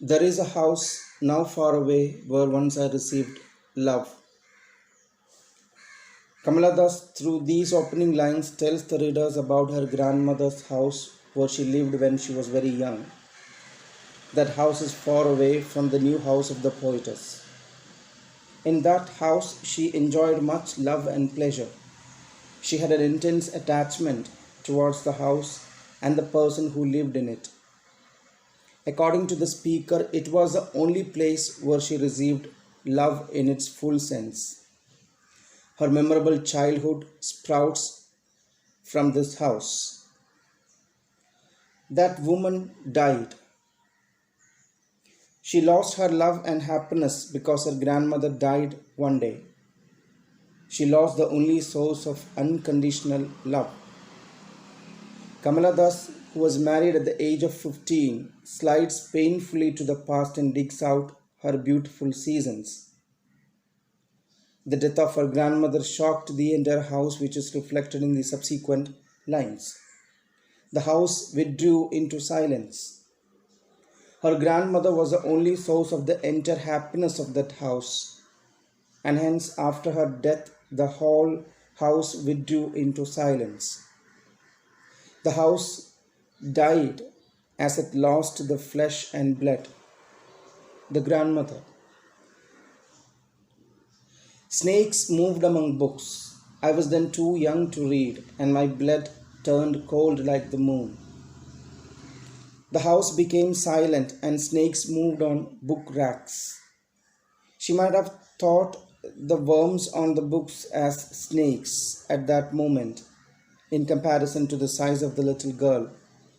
There is a house now far away where once I received love. Kamala thus, through these opening lines, tells the readers about her grandmother's house where she lived when she was very young. That house is far away from the new house of the poetess. In that house, she enjoyed much love and pleasure. She had an intense attachment towards the house and the person who lived in it. According to the speaker, it was the only place where she received love in its full sense. Her memorable childhood sprouts from this house. That woman died. She lost her love and happiness because her grandmother died one day. She lost the only source of unconditional love. Kamala Das, who was married at the age of 15, slides painfully to the past and digs out her beautiful seasons. The death of her grandmother shocked the entire house, which is reflected in the subsequent lines. The house withdrew into silence. Her grandmother was the only source of the entire happiness of that house, and hence, after her death, the whole house withdrew into silence. The house died as it lost the flesh and blood. The grandmother. Snakes moved among books. I was then too young to read, and my blood turned cold like the moon. The house became silent, and snakes moved on book racks. She might have thought the worms on the books as snakes at that moment, in comparison to the size of the little girl,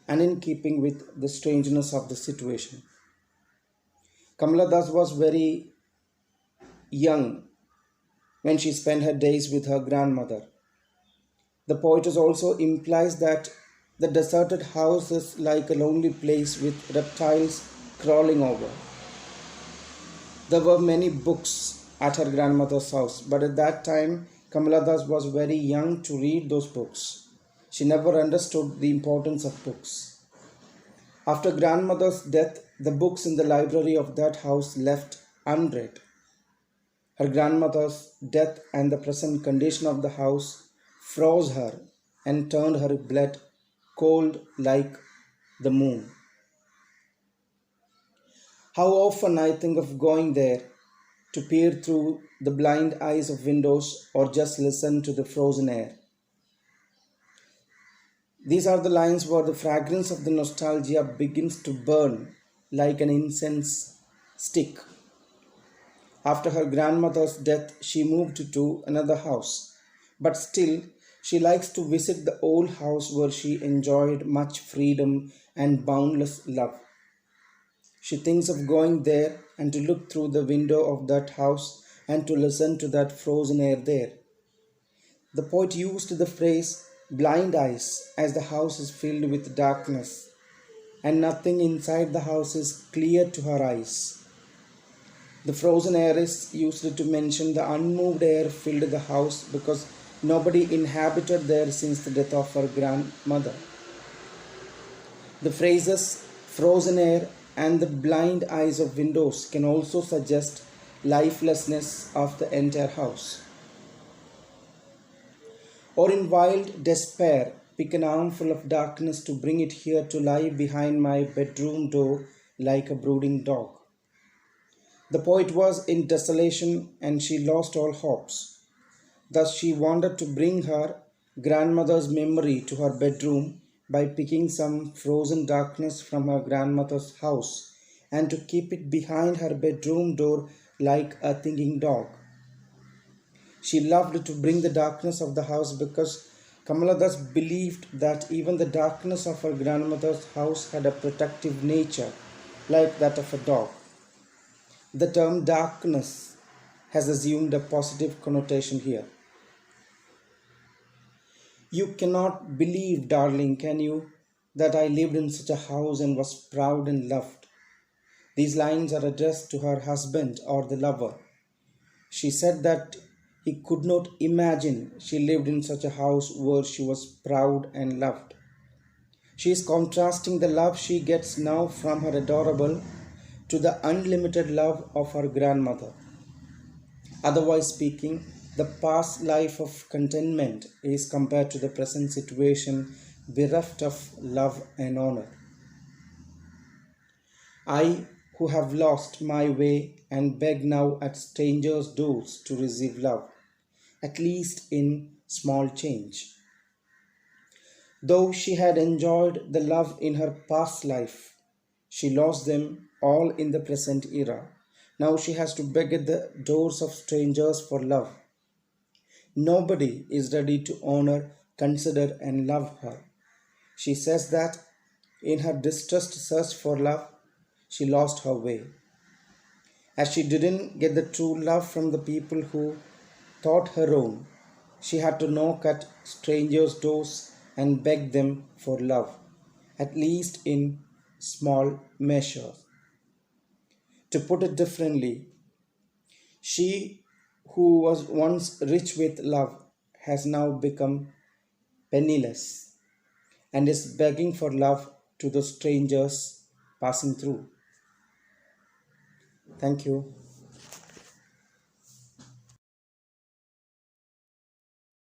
and in keeping with the strangeness of the situation. Kamala Das was very young when she spent her days with her grandmother. The poetess also implies that the deserted house is like a lonely place with reptiles crawling over. There were many books at her grandmother's house, but at that time Kamala Das was very young to read those books. She never understood the importance of books. After grandmother's death, the books in the library of that house left unread. Her grandmother's death and the present condition of the house froze her and turned her blood cold like the moon. How often I think of going there to peer through the blind eyes of windows or just listen to the frozen air. These are the lines where the fragrance of the nostalgia begins to burn like an incense stick. After her grandmother's death, she moved to another house, but still she likes to visit the old house where she enjoyed much freedom and boundless love. She thinks of going there and to look through the window of that house and to listen to that frozen air there. The poet used the phrase blind eyes as the house is filled with darkness and nothing inside the house is clear to her eyes. The frozen air is used to mention the unmoved air filled the house because nobody inhabited there since the death of her grandmother. The phrases frozen air and the blind eyes of windows can also suggest lifelessness of the entire house. Or in wild despair, pick an armful of darkness to bring it here to lie behind my bedroom door like a brooding dog. The poet was in desolation and she lost all hopes. Thus she wanted to bring her grandmother's memory to her bedroom by picking some frozen darkness from her grandmother's house and to keep it behind her bedroom door like a thinking dog. She loved to bring the darkness of the house because Kamala Das believed that even the darkness of her grandmother's house had a protective nature like that of a dog. The term darkness has assumed a positive connotation here. You cannot believe, darling, can you, that I lived in such a house and was proud and loved. These lines are addressed to her husband or the lover. She said that he could not imagine she lived in such a house where she was proud and loved. She is contrasting the love she gets now from her adorable to the unlimited love of her grandmother. Otherwise speaking, the past life of contentment is compared to the present situation bereft of love and honor. I, who have lost my way and beg now at strangers' doors to receive love, at least in small change. Though she had enjoyed the love in her past life, she lost them all in the present era. Now she has to beg at the doors of strangers for love. Nobody is ready to honor, consider, and love her. She says that in her distressed search for love, she lost her way. As she didn't get the true love from the people who thought her own, she had to knock at strangers' doors and beg them for love, at least in small measure. To put it differently, she who was once rich with love has now become penniless and is begging for love to the strangers passing through. Thank you.